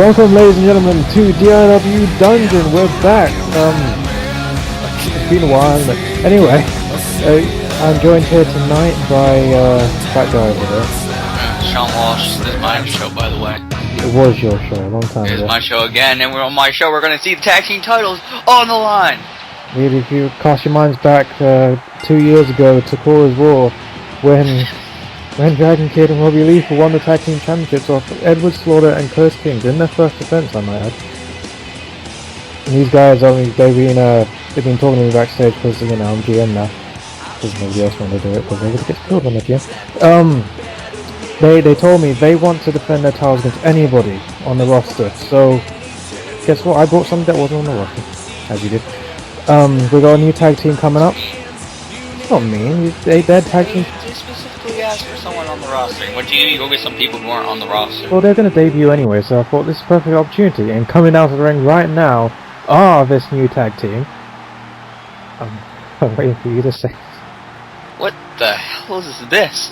Welcome, ladies and gentlemen, to DIW Dungeon. We're back. It's been a while, but anyway, I'm joined here tonight by that guy over there. Sean Walsh. This is my show, by the way. It was your show a long time ago. It is my show again, and we're on my show. We're going to see the tag team titles on the line. Maybe if you cast your minds back 2 years ago to Cora's War, when Dragon Kid and Robbie Lethal won the tag team championships off Edward Slaughter and Curse King in their first defense, I might add. And these guys, I mean, they've been talking to me backstage because, you know, I'm GM now. Because nobody else wanted to do it because they would get killed on the GM. They told me they want to defend their titles against anybody on the roster. So, guess what? I brought something that wasn't on the roster, as you did. We got a new tag team coming up. It's not mean. They're tag team. They specifically asked for someone on the roster. What do you go get some people who aren't on the roster? Well, they're going to debut anyway, so I thought this is a perfect opportunity. And coming out of the ring right now are this new tag team. I'm waiting for you to say. What the hell is this?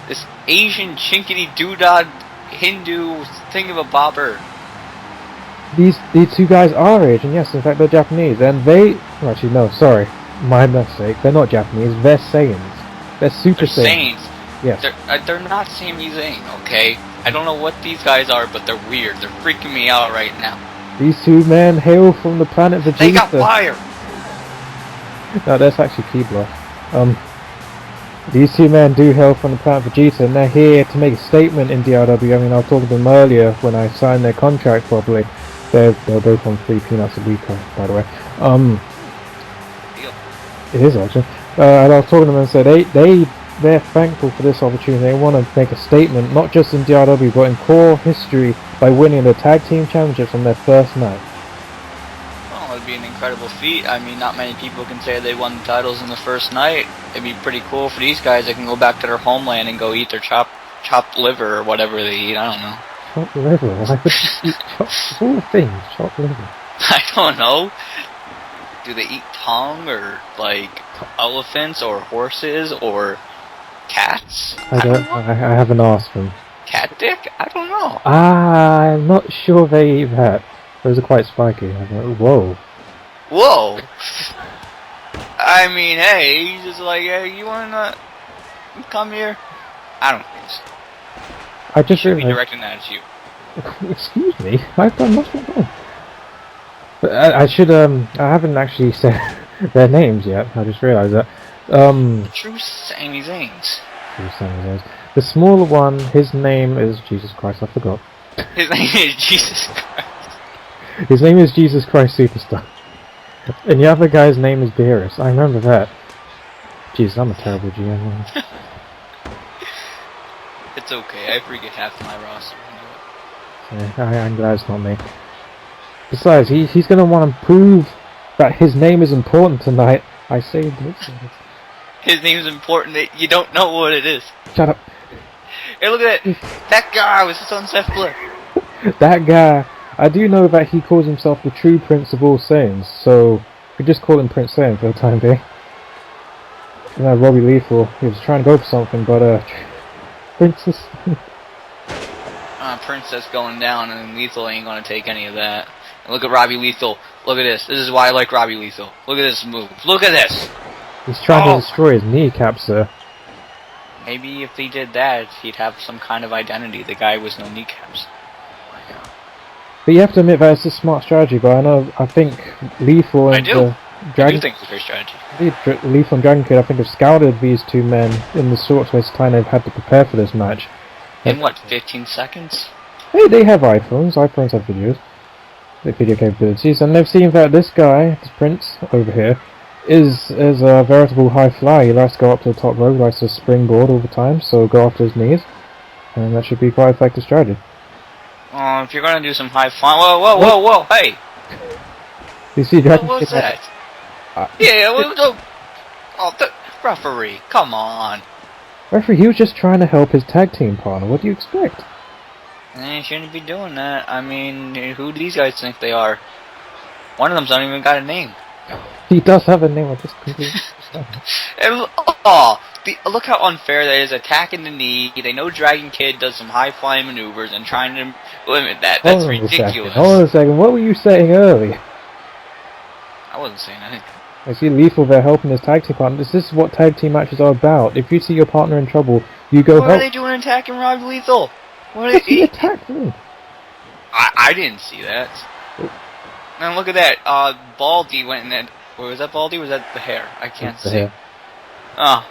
This Asian chinkity doodad Hindu thingamabobber. These two guys are Asian, yes, in fact they're Japanese, and actually no, sorry, my mistake, they're not Japanese, they're Saiyans. They're Super Saiyans. Yes. They're not Sami Zayn, okay? I don't know what these guys are, but they're weird. They're freaking me out right now. These two men hail from the planet Vegeta. They got fire! No, that's actually Keebler. These two men do hail from the planet Vegeta, and they're here to make a statement in DIW. I mean, I was talking to them earlier when I signed their contract properly. They're both on 3 peanuts a week, by the way. It is actually. And I was talking to them and said they're thankful for this opportunity. They want to make a statement, not just in DIW, but in core history by winning the tag team championships on their first night. Well, it'd be an incredible feat. I mean, not many people can say they won the titles in the first night. It'd be pretty cool for these guys. They can go back to their homeland and go eat their chopped liver or whatever they eat. I don't know. Chopped liver? Why would you eat chopped all things? Chopped liver? I don't know. Do they eat tongue or like elephants or horses or cats? I haven't asked them. Cat dick? I don't know. I'm not sure they eat that. Those are quite spiky. Whoa. Whoa. I mean, hey, he's just like, hey, you wanna come here? I don't think so. I just should be directing that at you. Excuse me, I've done nothing wrong. But I should I haven't actually said their names yet. I just realised that. True Sami Zayns. True Sami Zayns. The smaller one, his name is Jesus Christ. I forgot. His name is Jesus Christ. His name is Jesus Christ Superstar. And the other guy's name is Beerus. I remember that. Jesus, I'm a terrible GM. It's okay. I forget half my roster. Yeah, I'm glad it's not me. Besides, he's going to want to prove that his name is important tonight. I say this. His name is important. You don't know what it is. Shut up. Hey, look at that. That guy was Sunset Flip. That guy. I do know that he calls himself the true Prince of all Saiyans, so we just call him Prince Saiyan for the time being. You know, Robbie Lethal, he was trying to go for something, but Princess. Princess going down, and Lethal ain't gonna take any of that. And look at Robbie Lethal. Look at this. This is why I like Robbie Lethal. Look at this move. Look at this. He's trying to destroy his kneecaps, sir. Maybe if he did that, he'd have some kind of identity. The guy with no kneecaps. But you have to admit that it's a smart strategy. But I think Lethal and I Dragon. do think it's a great strategy. Lethal and Dragon Kid, I think, have scouted these two men in the short space of time they've had to prepare for this match. In what, 15 seconds? Hey, they have iPhones. iPhones have videos. The video capabilities, and they've seen that this guy, this Prince over here, is a veritable high flyer. He likes to go up to the top rope, likes to springboard all the time, so go after his knees, and that should be quite effective strategy. Oh, if you're gonna do some high flying, whoa, hey! You see, Dragon what was that? Referee, come on. Referee, he was just trying to help his tag team partner. What do you expect? They shouldn't be doing that. I mean, who do these guys think they are? One of them's not even got a name. He does have a name. I just completely. look how unfair that is. Attacking the knee. They know Dragon Kid does some high flying maneuvers and trying to limit that. That's ridiculous. Hold on a second. What were you saying earlier? I wasn't saying anything. I see Lethal there helping his tag team partner. This is what tag team matches are about. If you see your partner in trouble, you go help. What are they doing attacking Rob Lethal? What are he attacked me. I didn't see that. Man, look at that. Baldy went in that. Was that Baldy or was that the hair? I can't see. Hair. Oh.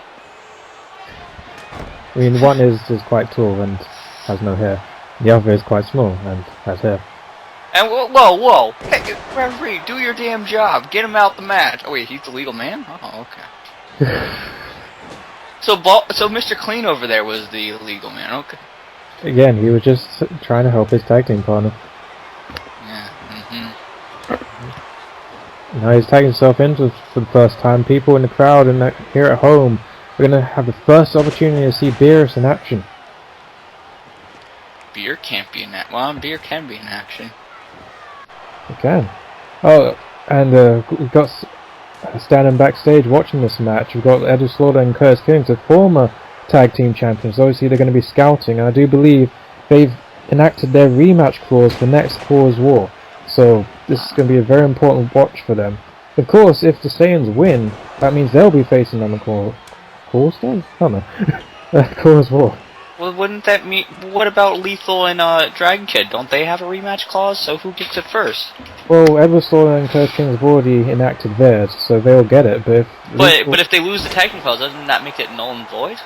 I mean, one is quite tall and has no hair. The other is quite small and has hair. And whoa! Hey, referee, do your damn job. Get him out the match. Oh wait, he's the legal man? Oh, okay. So Mr. Clean over there was the legal man. Okay. Again, he was just trying to help his tag team partner. Yeah. Now he's tagging himself in for the first time. People in the crowd and here at home, we're going to have the first opportunity to see Beerus in action. Beer can't be in that. Well, Beer can be in action. It can. Oh, and we've got standing backstage watching this match. We've got Edward Slaughter and Curtis Kings, the former tag team champions. Obviously, they're going to be scouting. And I do believe they've enacted their rematch clause for next Cause War. So this is going to be a very important watch for them. Of course, if the Saiyans win, that means they'll be facing on the Cause War? I don't know. Cause War. Well, wouldn't that mean... What about Lethal and Dragon Kid? Don't they have a rematch clause? So who gets it first? Well, Edward Slaughter and Curtis King have already enacted theirs, so they'll get it. But if they lose the tag team clause, doesn't that make it null and void?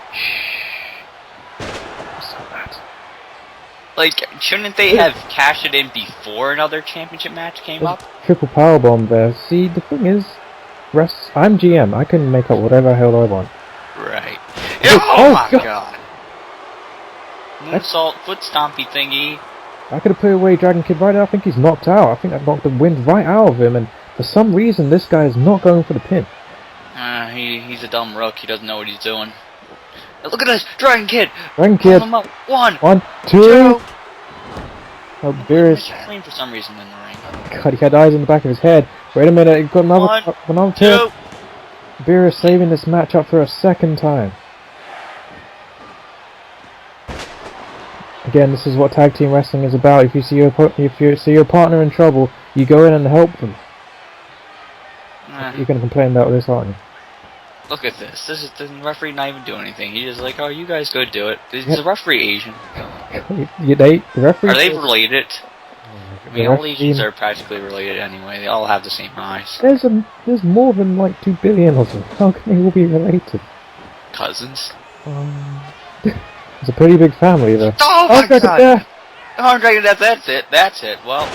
Like, shouldn't they have cashed it in before another championship match came up? Triple powerbomb there. See, the thing is, I'm GM. I can make up whatever hell I want. Right. Oh my god! Moonsault, foot stompy thingy. I could have put away Dragon Kid right now. I think he's knocked out. I think I've knocked the wind right out of him, and for some reason this guy is not going for the pin. He's a dumb rook. He doesn't know what he's doing. Look at this! Dragon Kid! Dragon Kid! Him up. One, two. Oh, Beerus. Clean for some reason in the ring. God, he had eyes in the back of his head. Wait a minute, he got another tip. Beerus saving this match up for a second time. Again, this is what tag team wrestling is about. If you see your partner in trouble, you go in and help them. You're going to complain about this, aren't you? Look at this. The referee not even doing anything. He's just like, oh, you guys go do it. Is the referee Asian? The referee. Are they related? I mean, all Asians are practically related anyway. They all have the same eyes. There's more than like 2 billion of them. How can they all be related? Cousins. It's a pretty big family, though. Oh my god! Oh, Dragon Death, that's it. Well,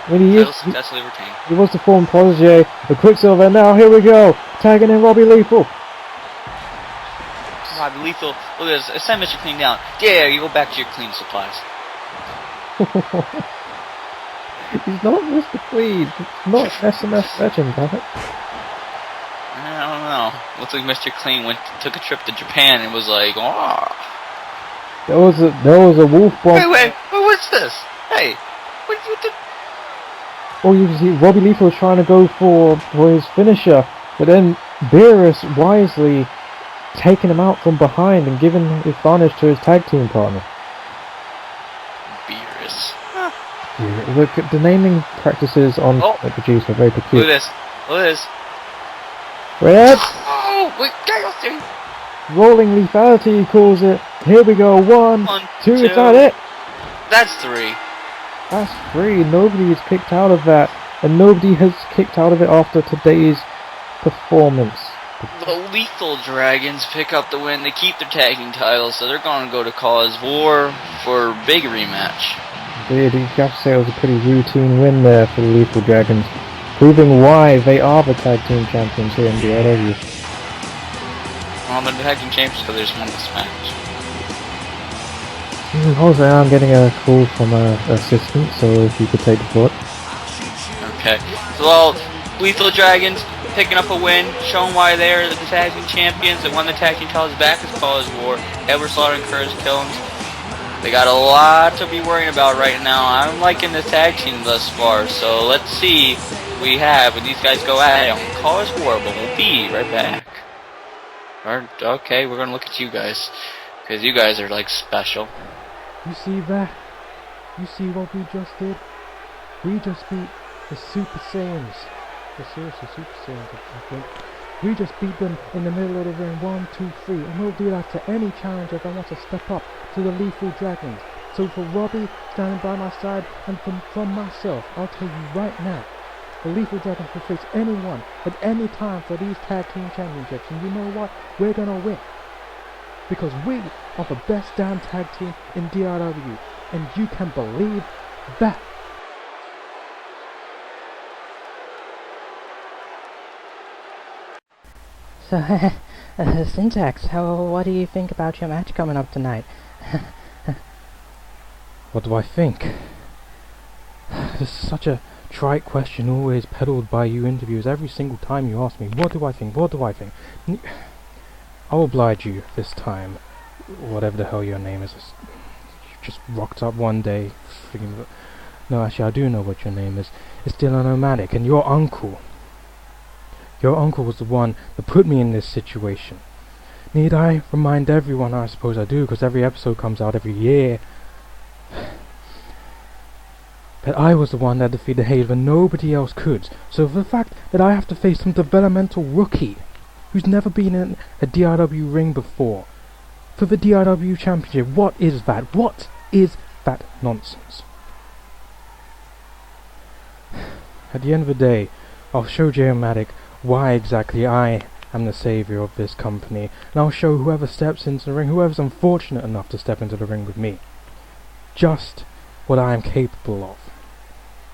when successfully retained. He was the former protege of Quicksilver. Now here we go, tagging in Robbie Lethal. Robbie Lethal, look at this. Send Mr. Clean down. Yeah, you go back to your clean supplies. He's not Mr. Clean. It's not SMS legend, damn it. I don't know. Looks like Mr. Clean took a trip to Japan and was like, oh. There was a wolf bomb. Wait, what's this? Hey, what the? Oh, you can see Robbie Lethal was trying to go for his finisher, but then Beerus wisely taking him out from behind and giving the advantage to his tag team partner. Beerus. Yeah, look, the naming practices on the producer are very peculiar. Look at this. Red! Oh, wait, Dynasty! Rolling lethality, he calls it. Here we go, one, two, is that it? That's 3. That's 3. Nobody is kicked out of that. And nobody has kicked out of it after today's performance. The Lethal Dragons pick up the win. They keep their tagging titles, so they're going to go to Cause War for a big rematch. Indeed, you have to say it was a pretty routine win there for the Lethal Dragons, proving why they are the tag team champions here in DIW. Well, they're the tag team champions because they just won this match. Also, I'm getting a call from an assistant, so if you could take the floor. Okay. So, Lethal Dragons picking up a win, showing why they're the tag team champions. They won the tag team titles back as Cause War. Edward Slaughter and Curtis Killings. They got a lot to be worrying about right now. I'm liking the tag team thus far, so let's see what we have when these guys go at it on Cause War, but we'll be right back. Okay, we're gonna look at you guys, because you guys are like special. You see that? You see what we just did? We just beat the Super Saiyans. The seriously Super Saiyans, I think. We just beat them in the middle of the ring, 1, 2, 3, and we'll do that to any challenger that wants to step up to the Lethal Dragons. So for Robbie standing by my side, and from myself, I'll tell you right now, the Lethal Dragons will face anyone at any time for these tag team championships, and you know what? We're gonna win. Because we are the best damn tag team in DIW, and you can believe that. So, Syntax, what do you think about your match coming up tonight? What do I think? This is such a trite question always peddled by you interviewers every single time you ask me, what do I think, what do I think? I'll oblige you this time, whatever the hell your name is. You just rocked up one day, freaking... No, actually, I do know what your name is. It's Jay O Matic, and your uncle was the one that put me in this situation. Need I remind everyone? I suppose I do, because every episode comes out every year. That I was the one that defeated Hayes when nobody else could. So for the fact that I have to face some developmental rookie who's never been in a DIW ring before for the DIW championship, what is that? What is that nonsense? At the end of the day, I'll show Jay O Matic why exactly I am the saviour of this company, and I'll show whoever steps into the ring, whoever's unfortunate enough to step into the ring with me, just what I am capable of.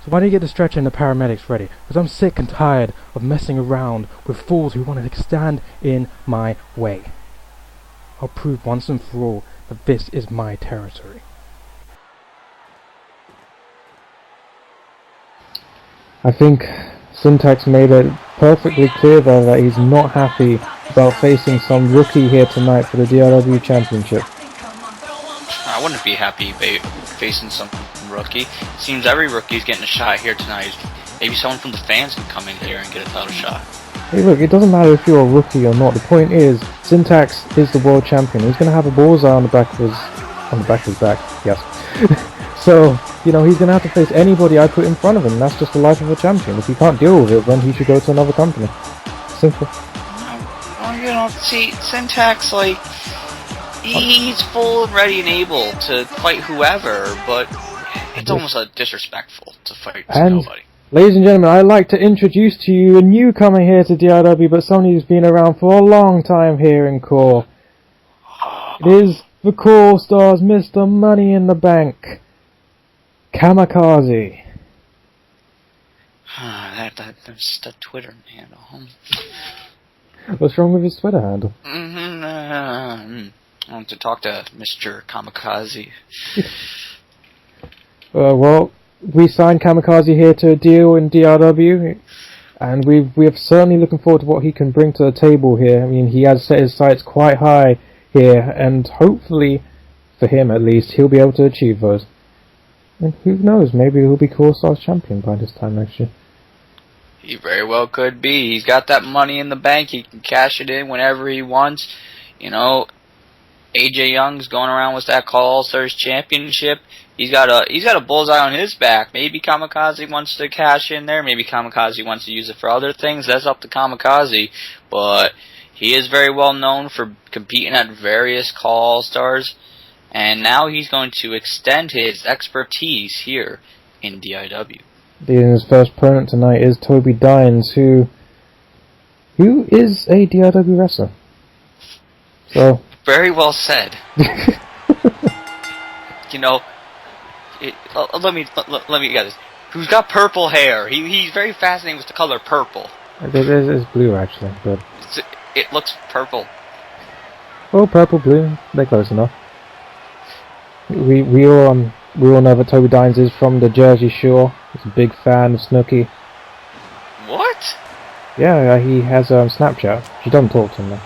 So why don't you get the stretcher and the paramedics ready? Because I'm sick and tired of messing around with fools who want to stand in my way. I'll prove once and for all that this is my territory. I think Syntax made it perfectly clear there that he's not happy about facing some rookie here tonight for the DIW Championship. I wouldn't be happy facing some rookie. Seems every rookie's getting a shot here tonight. Maybe someone from the fans can come in here and get a title shot. Hey look, it doesn't matter if you're a rookie or not. The point is, Syntax is the world champion. He's going to have a bullseye on the back of his back, yes. So, you know, he's going to have to face anybody I put in front of him. That's just the life of a champion. If he can't deal with it, then he should go to another company. Simple. Well, you know, see, Syntax, like, he's full and ready and able to fight whoever, but it's almost disrespectful to fight nobody. Ladies and gentlemen, I'd like to introduce to you a newcomer here to DIW, but somebody who's been around for a long time here in Core. It is the Core Stars, Mr. Money in the Bank, Kamikaze. That's the Twitter handle. What's wrong with his Twitter handle? I want to talk to Mr. Kamikaze. Well, we signed Kamikaze here to a deal in DIW, and we are certainly looking forward to what he can bring to the table here. I mean, he has set his sights quite high here, and hopefully, for him at least, he'll be able to achieve those. And who knows, maybe he'll be Core Stars champion by this time next year. He very well could be. He's got that money in the bank. He can cash it in whenever he wants. You know, AJ Young's going around with that Call All Stars championship. He's got a bullseye on his back. Maybe Kamikaze wants to cash in there. Maybe Kamikaze wants to use it for other things. That's up to Kamikaze. But he is very well known for competing at various Call All Stars. And now he's going to extend his expertise here in DIW. His first opponent tonight is Toby Dines, who is a DIW wrestler. So very well said. You know, let me get this. Who's got purple hair? He's very fascinating with the color purple. It's blue actually, but it looks purple. Oh, purple, blue, they're close enough. We all know that Toby Dines is from the Jersey Shore. He's a big fan of Snooki. What? Yeah, he has Snapchat. She doesn't talk to him though.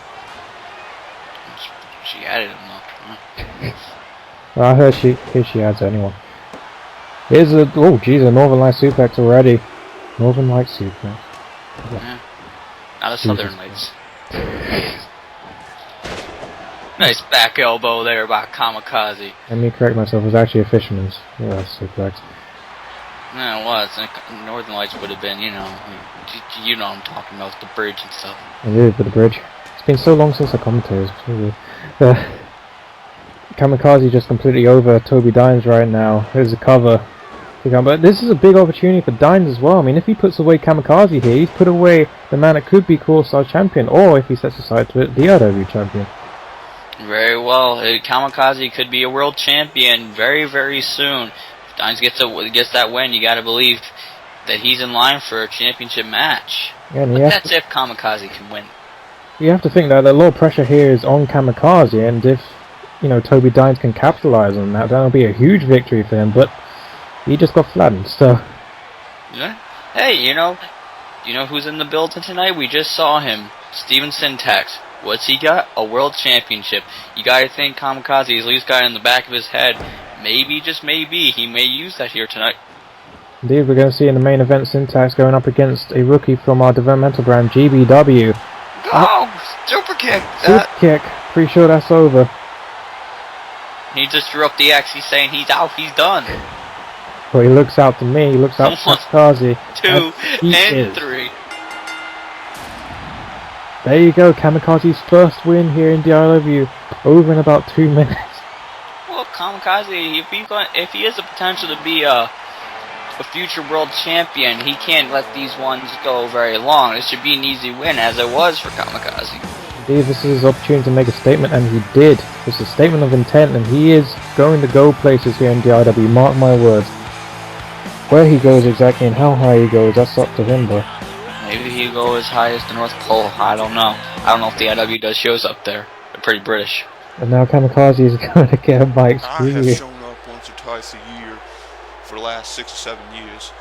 She added him though. Well, I heard she adds anyone. Here's a Northern Light suplex already. Northern Light suplex. Yeah. Not a Southern Lights. Nice back elbow there by Kamikaze. Let me correct myself, it was actually a fisherman's. Yeah, that's so correct. Yeah, it was. Northern Lights would have been, you know what I'm talking about, the bridge and stuff. I did for the bridge. It's been so long since I commentated. Kamikaze just completely over Toby Dines right now. There's a cover. But this is a big opportunity for Dines as well. I mean, if he puts away Kamikaze here, he's put away the man that could be Core-Star champion, or if he sets aside to it, the DIW champion. Very well. Kamikaze could be a world champion very, very soon. If Dines gets that win, you gotta believe that he's in line for a championship match. Yeah, but that's if Kamikaze can win. You have to think that a lot of pressure here is on Kamikaze, and if, you know, Toby Dines can capitalize on that, that'll be a huge victory for him, but he just got flattened, so... Yeah. Hey, you know who's in the building tonight? We just saw him. Steven Syntax. What's he got? A world championship. You gotta think Kamikaze is at least got it in the back of his head. Maybe, just maybe, he may use that here tonight. Indeed, we're going to see in the main event Syntax going up against a rookie from our developmental brand, GBW. Oh, super kick! Super kick. Pretty sure that's over. He just threw up the X. He's saying he's out. He's done. Well, he looks out to me. He looks out to Kamikaze. 2 and 3. There you go. Kamikaze's first win here in DIW. Over in about 2 minutes. Well, Kamikaze, if he has the potential to be a future world champion, he can't let these ones go very long. This should be an easy win, as it was for Kamikaze. Indeed, this is his opportunity to make a statement, and he did. It's a statement of intent, and he is going to go places here in DIW, mark my words. Where he goes exactly and how high he goes, that's up to him, though. Maybe he'll go as high as the North Pole, I don't know. I don't know if the DIW does shows up there. They're pretty British. And now Kamikaze is going to get a bike. I have shown up once or twice a year for the last 6 or 7 years,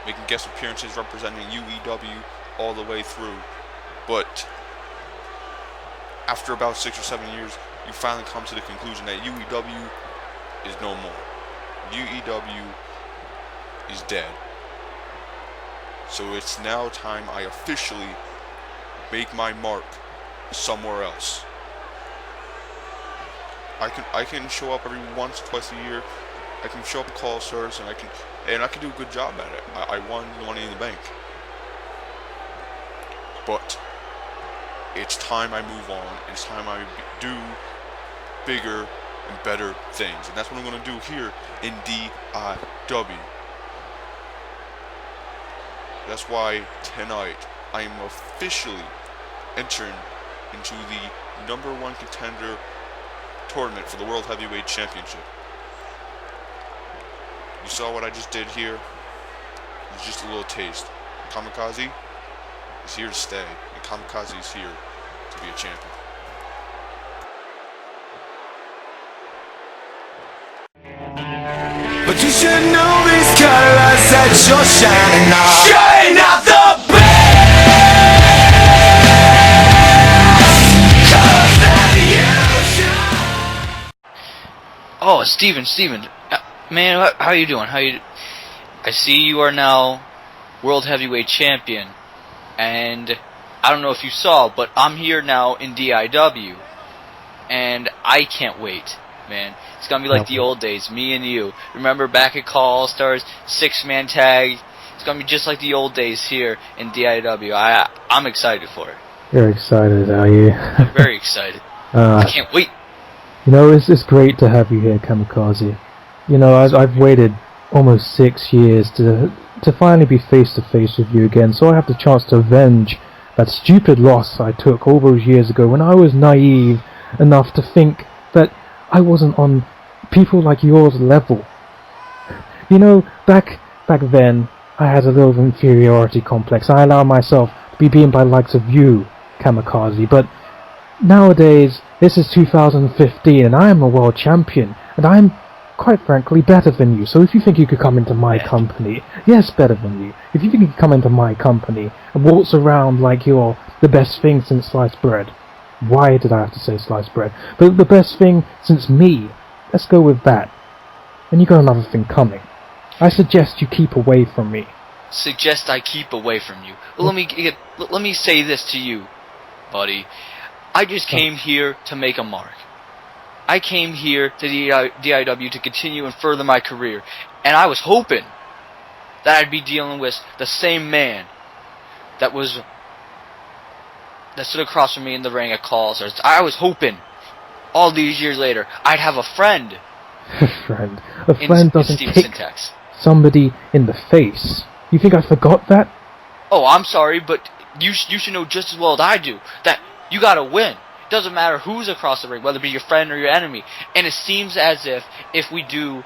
making guest appearances representing UEW all the way through. But after about 6 or 7 years, you finally come to the conclusion that UEW is no more. UEW is dead. So it's now time I officially make my mark somewhere else. I can show up every once or twice a year. I can show up at call service, and I can do a good job at it. I won the Money in the Bank. But it's time I move on. It's time I do bigger and better things, and that's what I'm going to do here in DIW. That's why tonight I am officially entering into the #1 contender tournament for the World Heavyweight Championship. You saw what I just did here? It's just a little taste. Kamikaze is here to stay, and Kamikaze is here to be a champion. But you should know these colors that you're shining on. Shine out the best. Oh, Steven, man, how you doing? I see you are now World Heavyweight Champion, and I don't know if you saw, but I'm here now in DIW, and I can't wait, man. It's gonna be like the old days, me and you. Remember back at Call All Stars, 6-man tag? It's gonna be just like the old days here in DIW. I'm excited for it. You're excited, are you? I'm very excited. I can't wait. You know, it's great to have you here, Kamikaze. You know, I've waited almost 6 years to finally be face to face with you again, so I have the chance to avenge that stupid loss I took all those years ago when I was naive enough to think that I wasn't on people like yours level. You know, back then, I had a little inferiority complex. I allowed myself to be beaten by the likes of you, Kamikaze, but nowadays, this is 2015, and I am a world champion, and I'm, quite frankly, better than you. So if you think you could come into my company, yes, better than you. If you think you could come into my company and waltz around like you're the best thing since sliced bread. Why did I have to say sliced bread? But the best thing since me. Let's go with that. And you got another thing coming. I suggest you keep away from me. Suggest I keep away from you. Well, let me say this to you, buddy. I just came here to make a mark. I came here to DIW to continue and further my career. And I was hoping that I'd be dealing with the same man that stood across from me in the ring at calls. I was hoping all these years later I'd have a friend. A friend doesn't kick somebody in the face. You think I forgot that? Oh, I'm sorry, but you should know just as well as I do that you gotta win. It doesn't matter who's across the ring, whether it be your friend or your enemy. And it seems as if we do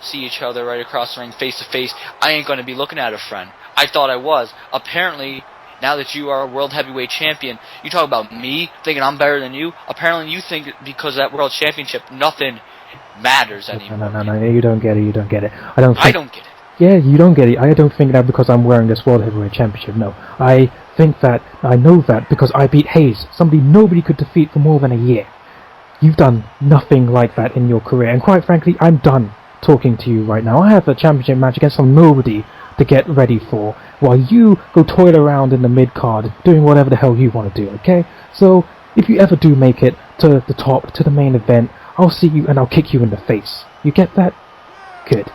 see each other right across the ring face to face, I ain't gonna be looking at a friend. I thought I was. Apparently, now that you are a world heavyweight champion, you talk about me thinking I'm better than you. Apparently, you think because of that world championship, nothing matters anymore. No, you don't get it. I don't get it. Yeah, you don't get it. I don't think that because I'm wearing this world heavyweight championship. No, I know that because I beat Hayes, somebody nobody could defeat for more than a year. You've done nothing like that in your career, and quite frankly, I'm done talking to you right now. I have a championship match against some nobody to get ready for, while you go toil around in the mid-card, doing whatever the hell you want to do, okay? So, if you ever do make it to the top, to the main event, I'll see you and I'll kick you in the face. You get that? Good.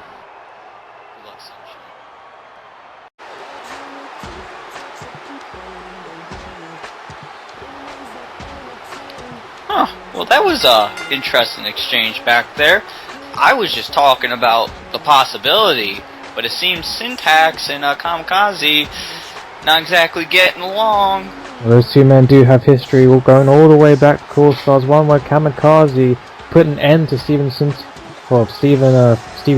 Huh. Well, that was a interesting exchange back there. I was just talking about the possibility, but it seems Syntax and Kamikaze not exactly getting along. Well, those two men do have history, going all the way back to Core Stars 1, where Kamikaze put an end to Stevie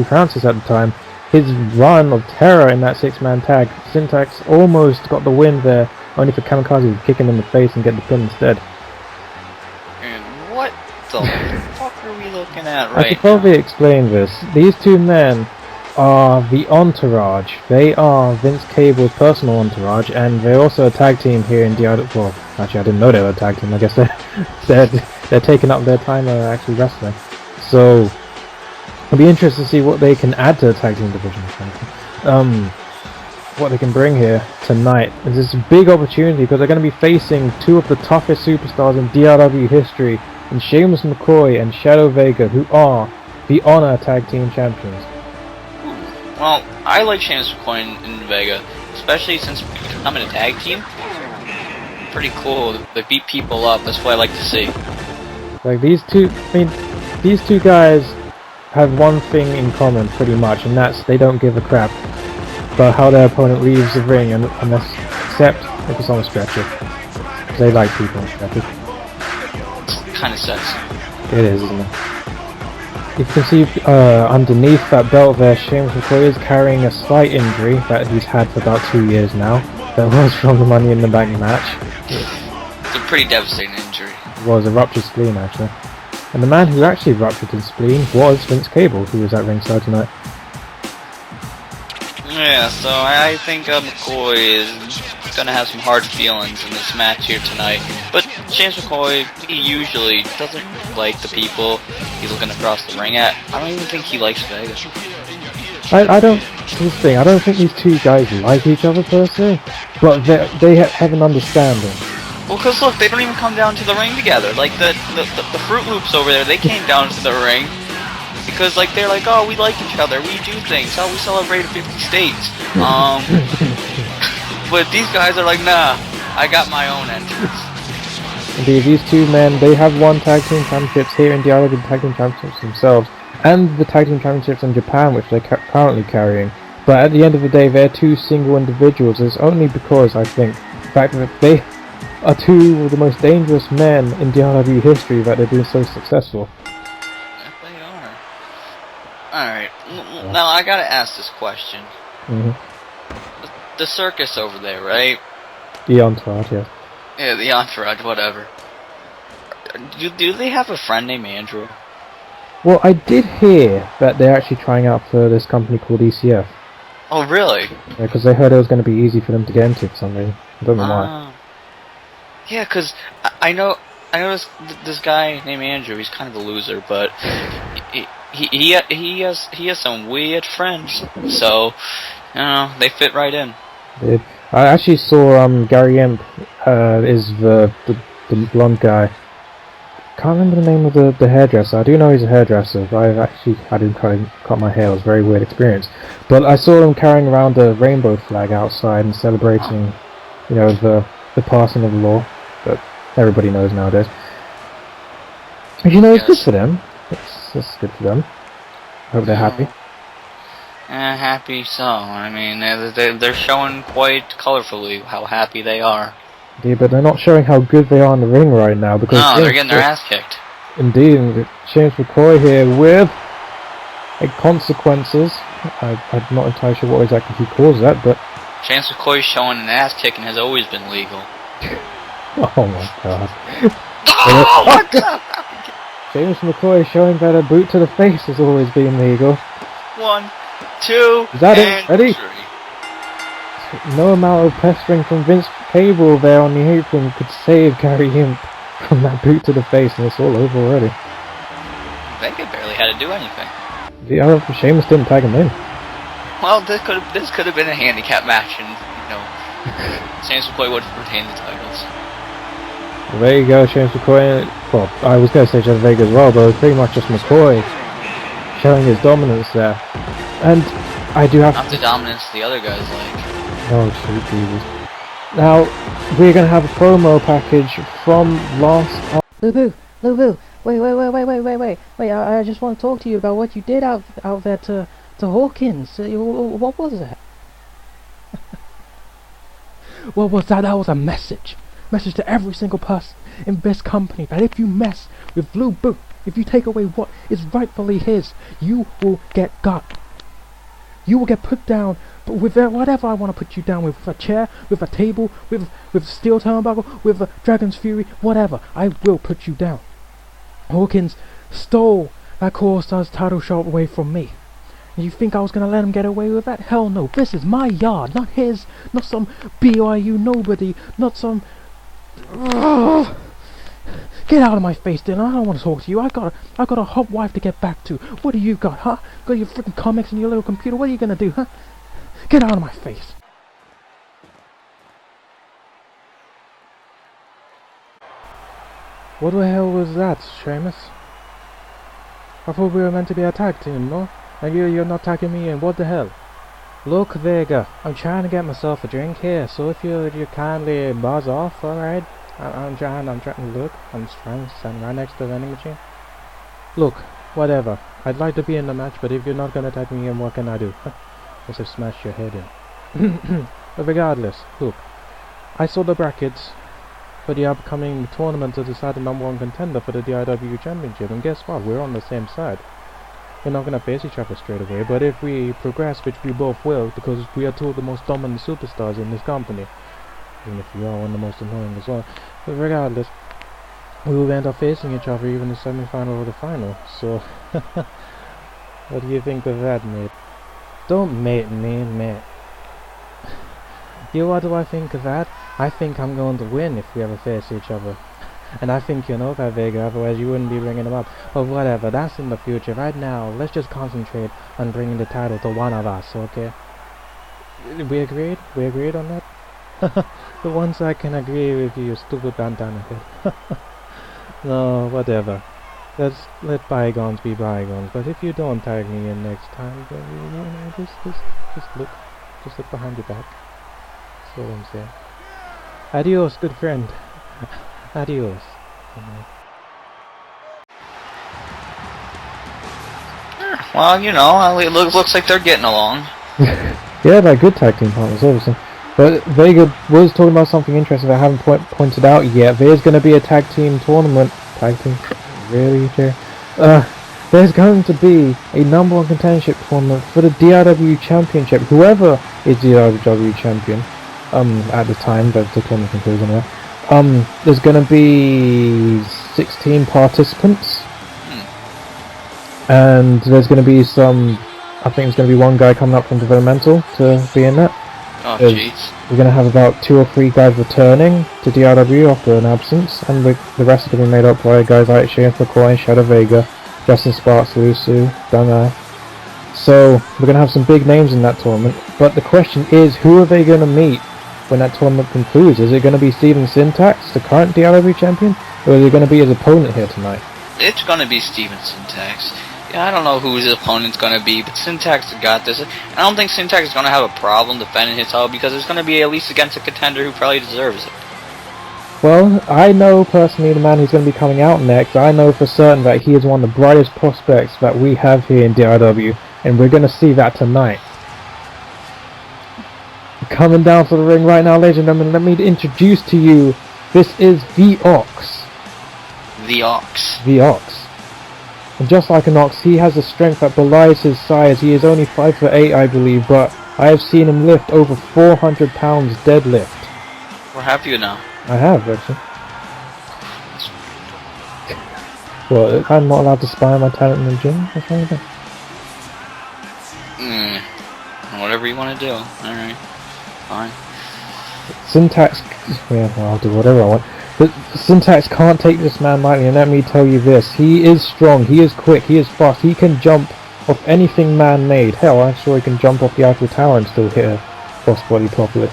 Francis at the time. His run of terror in that six-man tag. Syntax almost got the win there, only for Kamikaze to kick him in the face and get the pin instead. And what the fuck are we looking at right now? I could probably explain this. These two men are the entourage. They are Vince Cable's personal entourage, and they're also a tag team here in DIW. Well, actually, I didn't know they were a tag team. I guess they're taking up their time actually wrestling. So it'll be interesting to see what they can add to the tag team division. What they can bring here tonight. It's a big opportunity because they're going to be facing two of the toughest superstars in DIW history, in Sheamus McCoy and Shadow Vega, who are the Honor Tag Team Champions. Well, I like Sheamus McCoy and Vega, especially since I'm in a tag team. Pretty cool. They beat people up. That's what I like to see. Like these two guys have one thing in common, pretty much, and that's they don't give a crap about how their opponent leaves the ring, except if it's on a stretcher. They like people on stretchers. Kind of sexy. It is, isn't it? You can see underneath that belt there, Sheamus McCoy is carrying a slight injury that he's had for about 2 years now. That was from the Money in the Bank match. It's a pretty devastating injury. It was a ruptured spleen, actually. And the man who actually ruptured his spleen was Vince Cable, who was at ringside tonight. Yeah, so I think McCoy is going to have some hard feelings in this match here tonight. But Sheamus McCoy, he usually doesn't like the people he's looking across the ring at. I don't even think he likes Vega. I don't think these two guys like each other per se, but they have an understanding. Well, because look, they don't even come down to the ring together. Like the Fruit Loops over there, they came down to the ring because like they're like, oh, we like each other, we do things, oh, we celebrate 50 states. But these guys are like, nah, I got my own entrance. Indeed, these two men, they have won tag team championships here in DIW, the tag team championships themselves, and the tag team championships in Japan, which they're currently carrying. But at the end of the day, they're two single individuals. It's only because, I think, the fact that they are two of the most dangerous men in DIW history that they've been so successful. Yes, they are. Alright, now I gotta ask this question. The circus over there, right? The entourage, yeah. Yeah, the entourage, whatever. Do they have a friend named Andrew? Well, I did hear that they're actually trying out for this company called ECF. Oh, really? Yeah, because they heard it was going to be easy for them to get into for some reason. I don't know why. Yeah, because I know this guy named Andrew. He's kind of a loser, but he has some weird friends. So, you know, they fit right in. I actually saw Gary Imp is the the blonde guy. Can't remember the name of the hairdresser. I do know he's a hairdresser. I've actually had him cut my hair. It was a very weird experience. But I saw him carrying around a rainbow flag outside and celebrating, you know, the passing of the law that everybody knows nowadays. And you know, it's good for them. It's good for them. I hope they're happy. Happy so. I mean, they're showing quite colorfully how happy they are. Yeah, but they're not showing how good they are in the ring right now because they're getting their ass kicked. Indeed, and James McCoy here with consequences. I'm not entirely sure what exactly he calls that, but James McCoy showing an ass kicking has always been legal. Oh my god! Oh, what's up? James McCoy showing that a boot to the face has always been legal. 1, 2, is that and it? Ready? 3. No amount of pestering from Vince Cable there on the apron could save Gary Imp from that boot to the face, and it's all over already. Vega barely had to do anything. Yeah, Sheamus didn't tag him in. Well, this could have been a handicap match, and you know, James McCoy would have retained the titles. Well, there you go, James McCoy. Well, I was going to say Jeff Vega as well, but it was pretty much just McCoy showing his dominance there. And I do have not the dominance the other guys like. Oh, sweet Jesus. Now, we're going to have a promo package from last... Lu-bu, wait, I just want to talk to you about what you did out there to Hawkins. What was that? What was that? That was a message to every single person in this company, that if you mess with Lu-bu, if you take away what is rightfully his, you will get got. You will get put down, but with whatever I want to put you down with a chair, with a table, with steel turnbuckle, with a Dragon's Fury, whatever, I will put you down. Hawkins stole that Core Stars title shot away from me. And you think I was going to let him get away with that? Hell no, this is my yard, not his, not some BYU nobody, not some... Get out of my face, Dylan. I don't want to talk to you. I got a hot wife to get back to. What do you got, huh? Got your freaking comics and your little computer. What are you gonna do, huh? Get out of my face. What the hell was that, Sheamus? I thought we were meant to be a tag team, no? And you're not tagging me in. What the hell? Look, Vega, I'm trying to get myself a drink here, so if you kindly buzz off, alright? I'm trying to look. I'm trying to stand right next to the vending machine. Look, whatever. I'd like to be in the match, but if you're not gonna tag me in, what can I do? Must have smashed your head in. But regardless, look. I saw the brackets for the upcoming tournament to decide the #1 contender for the DIW Championship, and guess what? We're on the same side. We're not gonna face each other straight away, but if we progress, which we both will, because we are two of the most dominant superstars in this company, even if you are one of the most annoying as well. But regardless, we will end up facing each other even in the semi-final or the final. So, what do you think of that, mate? Don't mate me, mate. You know what do I think of that? I think I'm going to win if we ever face each other. And I think you know that, Vega, otherwise you wouldn't be bringing them up. But whatever, that's in the future. Right now, let's just concentrate on bringing the title to one of us, okay? We agreed? We agreed on that? The ones I can agree with you, stupid bandana head. No, whatever. Let bygones be bygones. But if you don't tag me in next time, then just look behind your back. That's all I'm saying. Adios, good friend. Adios. Well, you know, it looks like they're getting along. Yeah, they're good tag team partners, obviously. But Vega was talking about something interesting that I haven't pointed out yet. There's going to be a tag team tournament. Tag team? Really, Jay? There's going to be a #1 contendership tournament for the DIW Championship. Whoever is DIW champion, at the time that the tournament concludes anyway, there's going to be 16 participants. And there's going to be I think there's going to be one guy coming up from developmental to be in that. Oh, jeez. We're going to have about 2 or 3 guys returning to DIW after an absence, and the rest are going to be made up by guys like Shane McCoy, Shadow Vega, Justin Sparks, Lusu, Dana. So we're going to have some big names in that tournament, but the question is, who are they going to meet when that tournament concludes? Is it going to be Steven Syntax, the current DIW champion, or is it going to be his opponent here tonight? It's gonna be Steven Syntax. Yeah, I don't know who his opponent's gonna be, but Syntax got this. I don't think Syntax is gonna have a problem defending his title because it's gonna be at least against a contender who probably deserves it. Well, I know personally the man who's going to be coming out next. I know for certain that he is one of the brightest prospects that we have here in DIW, and we're going to see that tonight. Coming down to the ring right now, ladies and gentlemen, let me introduce to you, this is the Ox. The Ox. The Ox. And just like an ox, he has a strength that belies his size. He is only 5'8", I believe, but I have seen him lift over 400 pounds deadlift. Where have you now? I have, actually. Well, I'm not allowed to spy on my talent in the gym? What's wrong with that? Whatever you want to do. Alright. Fine. Syntax... Yeah, well, I'll do whatever I want. But Syntax can't take this man lightly, and let me tell you this. He is strong, he is quick, he is fast, he can jump off anything man-made. Hell, I'm sure he can jump off the Eiffel Tower and still hit a crossbody properly.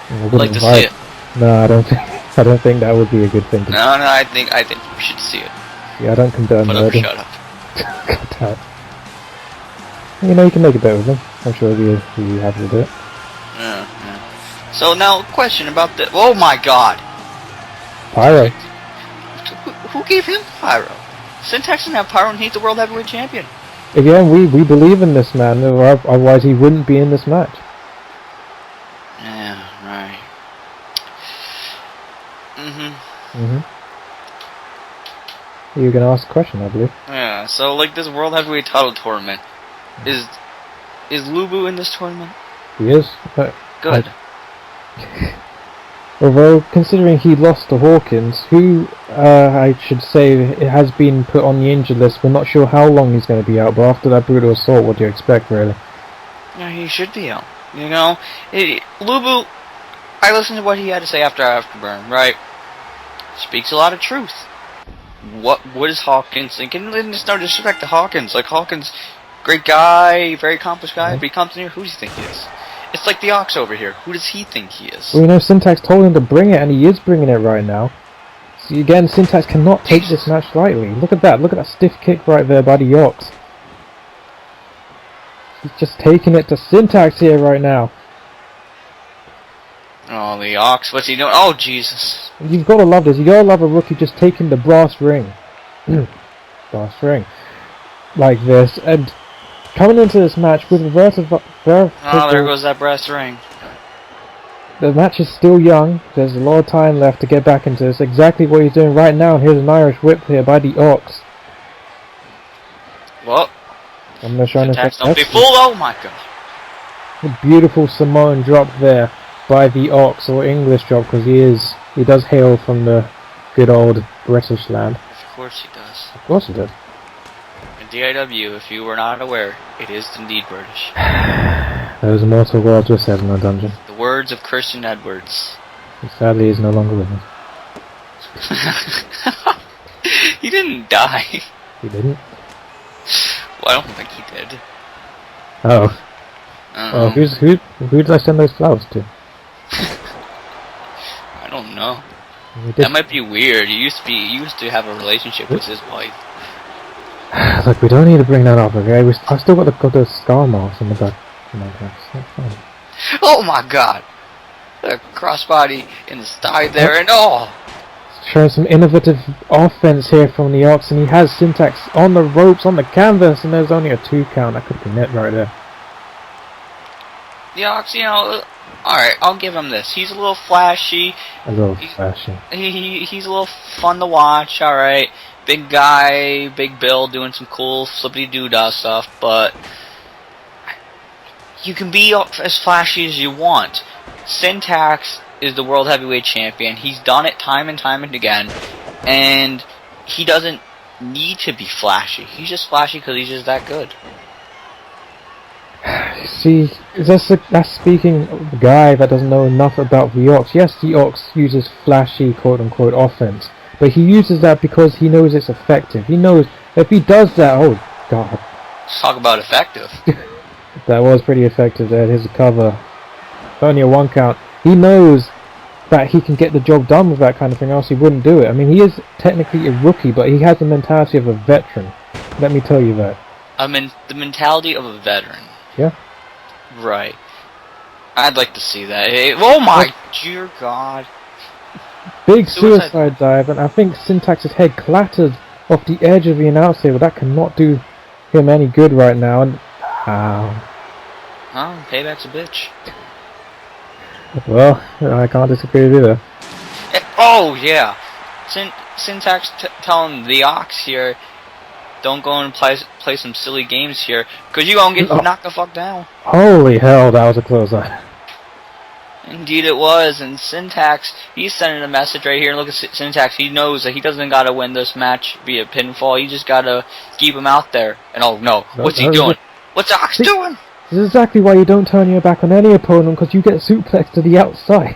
I'd like to see it. No, I don't think that would be a good thing to No, I think we should see it. Yeah, I don't condone murder. Shut up. Cut out. You know, you can make it better with him. I'm sure he'll be happy with it. Yeah. So now, question about the... Oh my god! Pyro. Who gave him Pyro? Syntax didn't have Pyro and he's the World Heavyweight Champion. Again, we believe in this man, otherwise he wouldn't be in this match. Yeah, right. You were gonna ask a question, I believe. Yeah, so like this World Heavyweight title tournament, is Lubu in this tournament? He is. Good. Although, considering he lost to Hawkins, who, I should say, has been put on the injured list, we're not sure how long he's going to be out, but after that brutal assault, what do you expect, really? Yeah, he should be out. You know, Lubu, I listened to what he had to say after Afterburn, right? Speaks a lot of truth. What is Hawkins thinking? There's no disrespect to Hawkins. Like, Hawkins, great guy, very accomplished guy, but he comes in here, who does he think he is? It's like the Ox over here. Who does he think he is? Well, you know, Syntax told him to bring it, and he is bringing it right now. See, again, Syntax cannot take this match lightly. Look at that. Look at that stiff kick right there by the Ox. He's just taking it to Syntax here right now. Oh, the Ox. What's he doing? Oh, Jesus. You've got to love this. You've got to love a rookie just taking the brass ring. Brass ring. Like this. And coming into this match with oh, there goes that brass ring. The match is still young. There's a lot of time left to get back into this. Exactly what he's doing right now. Here's an Irish whip here by the Ox. Well, I'm not trying to don't be fooled. Oh my god. A beautiful Samoan drop there by the Ox, or English drop, because he does hail from the good old British land. Of course he does. Of course he does. In DIW, if you were not aware, it is indeed British. Those immortal words were said in the dungeon. The words of Christian Edwards. He sadly is no longer with us. He didn't die. He didn't? Well, I don't think he did. Oh. Oh, who did I send those flowers to? I don't know. That might be weird. You used to have a relationship with his wife. Look, we don't need to bring that up, okay? I've still got those scar marks on the back of my dress. That's fine. Oh my god! The crossbody in the side there, and oh! Showing some innovative offense here from the Ox, and he has Syntax on the ropes, on the canvas, and there's only a 2 count. That could be net right there. The Ox, you know, alright, I'll give him this. He's a little flashy. He's a little fun to watch, alright. Big guy, big build, doing some cool flippity-doo-dah stuff, but you can be as flashy as you want. Syntax is the World Heavyweight Champion. He's done it time and time and again, and he doesn't need to be flashy. He's just flashy because he's just that good. See, that's speaking of the guy that doesn't know enough about the Ox. Yes, the Ox uses flashy quote-unquote offense, but he uses that because he knows it's effective. He knows if he does that, oh god. Let's talk about effective. That was pretty effective there. Here's a cover. only a 1 count. He knows that he can get the job done with that kind of thing, else he wouldn't do it. I mean, he is technically a rookie, but he has the mentality of a veteran. Let me tell you that. The mentality of a veteran. Yeah. Right. I'd like to see that. Hey, oh my dear God. Big suicide dive, and I think Syntax's head clattered off the edge of the announce table. That cannot do him any good right now. And Oh, payback's a bitch. Well, I can't disagree with either. Oh yeah, Syntax telling the Ox here, don't go and play some silly games here, cause you gonna get knocked the fuck down. Holy hell, that was a close eye. Indeed it was, and Syntax, he's sending a message right here, and look at Syntax, he knows that he doesn't gotta win this match via pinfall, he just gotta keep him out there. And oh no, what's he doing? What's Ox doing? This is exactly why you don't turn your back on any opponent, because you get suplexed to the outside.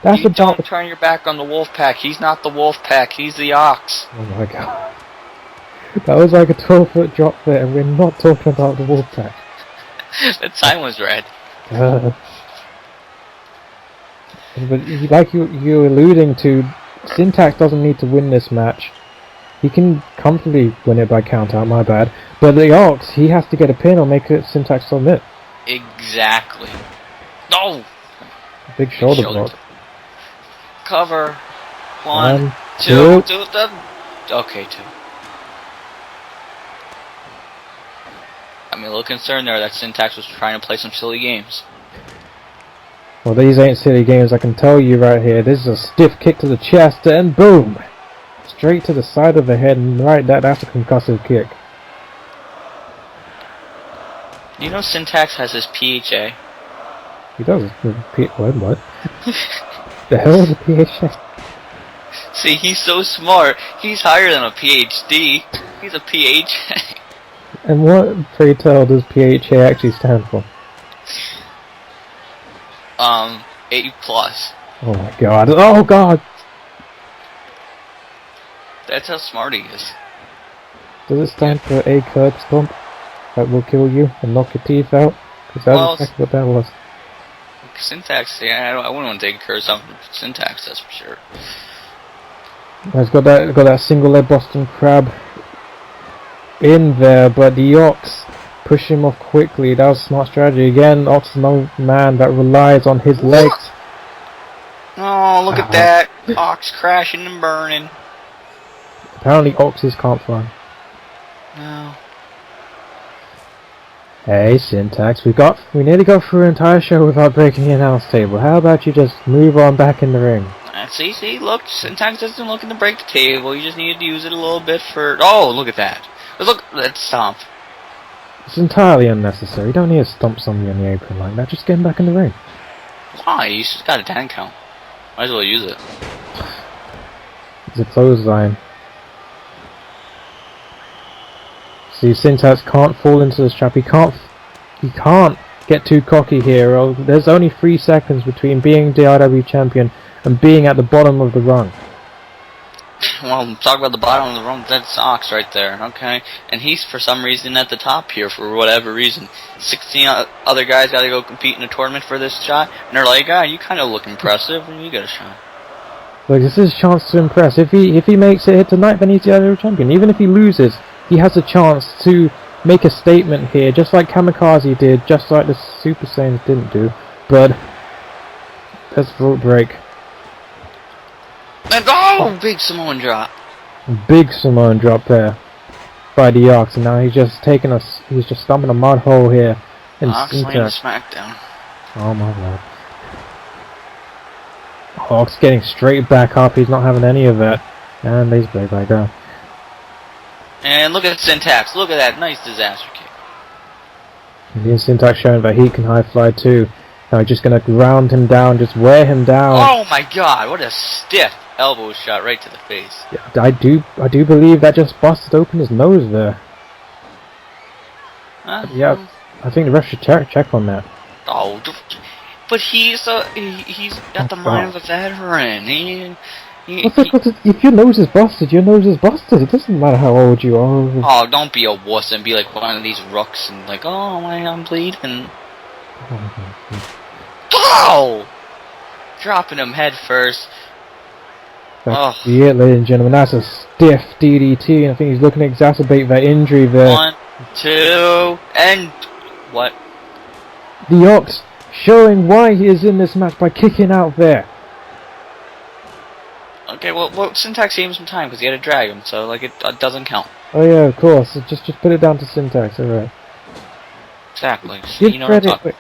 You don't turn your back on the Wolfpack, he's not the Wolfpack, he's the Ox. Oh my god. That was like a 12-foot drop there, and we're not talking about the Wolfpack. The time was red. But like you're alluding to, Syntax doesn't need to win this match. He can comfortably win it by count out, my bad. But the Ox, he has to get a pin or make it Syntax submit. Exactly. No! Big shoulder block. Cover. One, two. Okay, 2. I'm a little concerned there that Syntax was trying to play some silly games. Well, these ain't silly games, I can tell you right here. This is a stiff kick to the chest, and boom! Straight to the side of the head, and right, that's a concussive kick. You know Syntax has his PHA? He does. What? The hell is a PHA? See, he's so smart. He's higher than a PhD. He's a PHA. And what, pray tell, does PHA actually stand for? A+. Oh my god. Oh god! That's how smart he is. Does it stand for a curb stomp that will kill you and knock your teeth out? Because that's exactly what that was. Syntax, yeah, I wouldn't want to take a curse off from Syntax, that's for sure. He's got that single leg Boston Crab in there, but the Ox push him off quickly. That was smart strategy. Again, Ox is another man that relies on his legs. Oh, look at that. Ox crashing and burning. Apparently Oxes can't fly. No. Hey Syntax, we nearly got through an entire show without breaking the announce table. How about you just move on back in the ring? See, look, Syntax isn't looking to break the table. You just needed to use it a little bit for... Oh, look at that. Look, let's stomp. It's entirely unnecessary. You don't need to stomp somebody on the apron like that. Just get him back in the ring. Why? You just got a 10 count. Might as well use it. It's a clothesline. See, Syntax can't fall into this trap. He can't get too cocky here. Or there's only 3 seconds between being DIW champion and being at the bottom of the rung. Well, talk about the bottom of the rung. That's Ox right there, okay? And he's for some reason at the top here for whatever reason. 16 other guys got to go compete in a tournament for this shot, and they're like, "Ah, you kind of look impressive, and you get a shot." Look, this is his chance to impress. If he makes it here tonight, then he's DIW champion. Even if he loses, he has a chance to make a statement here, just like Kamikaze did, just like the Super Saiyans didn't do. But let's vote break. And oh, big Samoan drop. Big Samoan drop there by the Ox, and now he's just stomping a mud hole here. Ox laying a smackdown. Oh my god. Ox getting straight back up, he's not having any of that. And he's back down. And look at Syntax, look at that nice disaster kick. And Syntax showing that he can high fly too. Now he's just gonna ground him down, just wear him down. Oh my god, what a stiff elbow shot right to the face. Yeah, I do believe that just busted open his nose there. Yeah, I think the ref should check on that. Oh, but he's got the mind of a veteran. If your nose is busted, your nose is busted. It doesn't matter how old you are. Oh, don't be a wuss and be like one of these rooks and like, oh, I'm bleeding. Oh! Dropping him head first. That's it, ladies and gentlemen. That's a stiff DDT, and I think he's looking to exacerbate that injury there. 1, 2, and what? The Ox showing why he is in this match by kicking out there. Okay, well, Syntax gave him some time because he had to drag him, so like it doesn't count. Oh yeah, of course. Just put it down to Syntax, alright. Exactly. Give You know what I'm talking.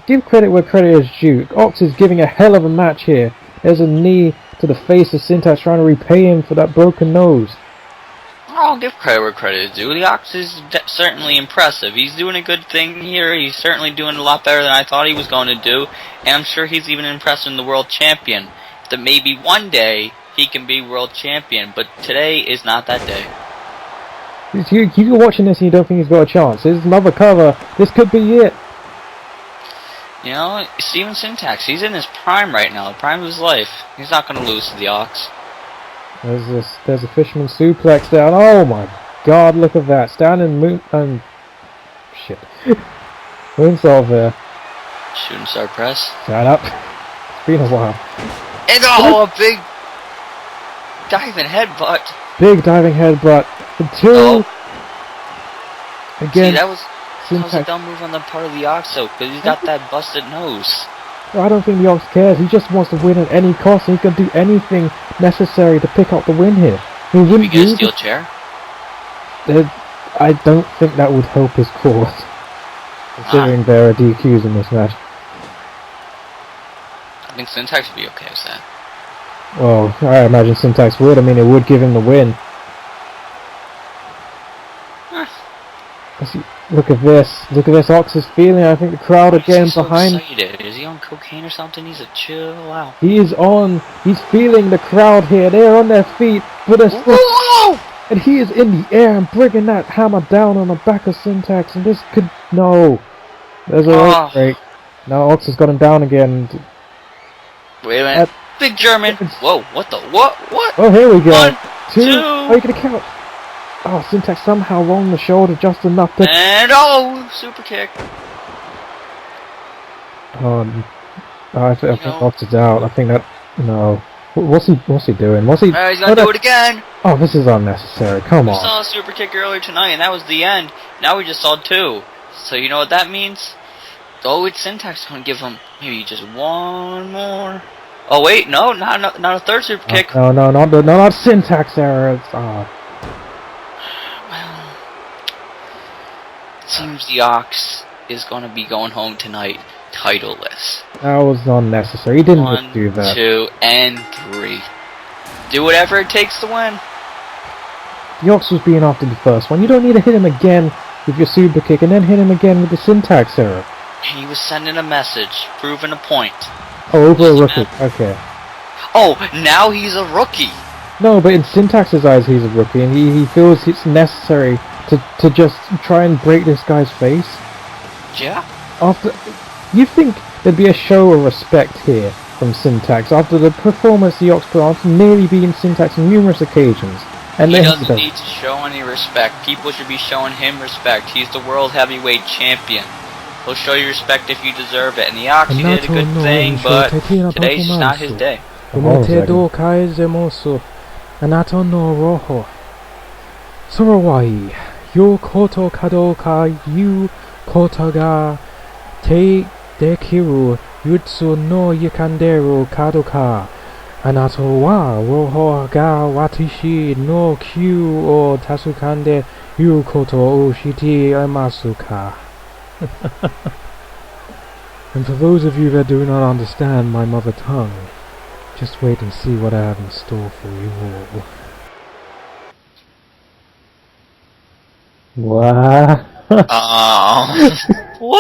give credit where credit is due. Ox is giving a hell of a match here. There's a knee to the face of Syntax trying to repay him for that broken nose. I'll give credit where credit is due. The Ox is certainly impressive. He's doing a good thing here. He's certainly doing a lot better than I thought he was going to do. And I'm sure he's even impressing the world champion. That maybe one day he can be world champion. But today is not that day. You're watching this and you don't think he's got a chance. There's another cover. This could be it. You know, Steven Syntax, he's in his prime right now. The prime of his life. He's not going to lose to the Ox. There's a fisherman suplex down. Oh my god, look at that. Standing shit. Moonsault there. Shooting star press. Stand up. It's been a while. And a big diving headbutt. Big diving headbutt. The two. Again, See, that was Syntax. a dumb move on the part of the Ox though, because he's got that busted nose. I don't think the Ox cares. He just wants to win at any cost, and he can do anything necessary to pick up the win here. He Maybe wouldn't get a use steel it. chair. I don't think that would help his cause, considering there are DQs in this match. I think Syntax would be okay with that. Well, I imagine Syntax would. I mean, it would give him the win. Look at this. Look at this. Ox is feeling. I think the crowd are getting behind. Excited. Is he on cocaine or something? He's a chill out. He is on. He's feeling the crowd here. They're on their feet, but they're still, and he is in the air and bringing that hammer down on the back of Syntax. And this could There's a rope break. Now Ox has got him down again. Wait a minute. Big German. Whoa! What the? What? Oh, here we go. 1, 2. Oh, you gonna count? Oh, Syntax somehow wrong the shoulder just enough to. And super kick. I think Ox is out. I think that What's he doing? He's gonna do it again. Oh, this is unnecessary. Come We on. saw a super kick earlier tonight, and that was the end. Now we just saw 2. So you know what that means? Oh, it's Syntax gonna give him maybe just one more. Oh wait, no, not a third super kick. No, not Syntax error. Well, it seems the Ox is gonna be going home tonight, titleless. That was unnecessary. He didn't 1, do that. 2, and 3. Do whatever it takes to win. The Ox was being after the first one. You don't need to hit him again with your super kick and then hit him again with the Syntax error. He was sending a message, proving a point. Oh, over a rookie. Okay. Oh, now he's a rookie. No, but in Syntax's eyes, he's a rookie, and he feels it's necessary to just try and break this guy's face. Yeah. After, you think there'd be a show of respect here from Syntax after the performance the Ox put on, after nearly beating Syntax on numerous occasions, and He then doesn't need to show any respect. People should be showing him respect. He's the world heavyweight champion. He'll show you respect if you deserve it. And the Ox, he did a good thing, but today's just not his day. 表どう返せますあなたのロホそれはいい言うことかどうか言うことができる普通のゆかんでるかどうかあなたはロホが私の気を助かんで言うことを知っていますかAnd for those of you that do not understand my mother tongue, just wait and see what I have in store for you all. Wow. Oh.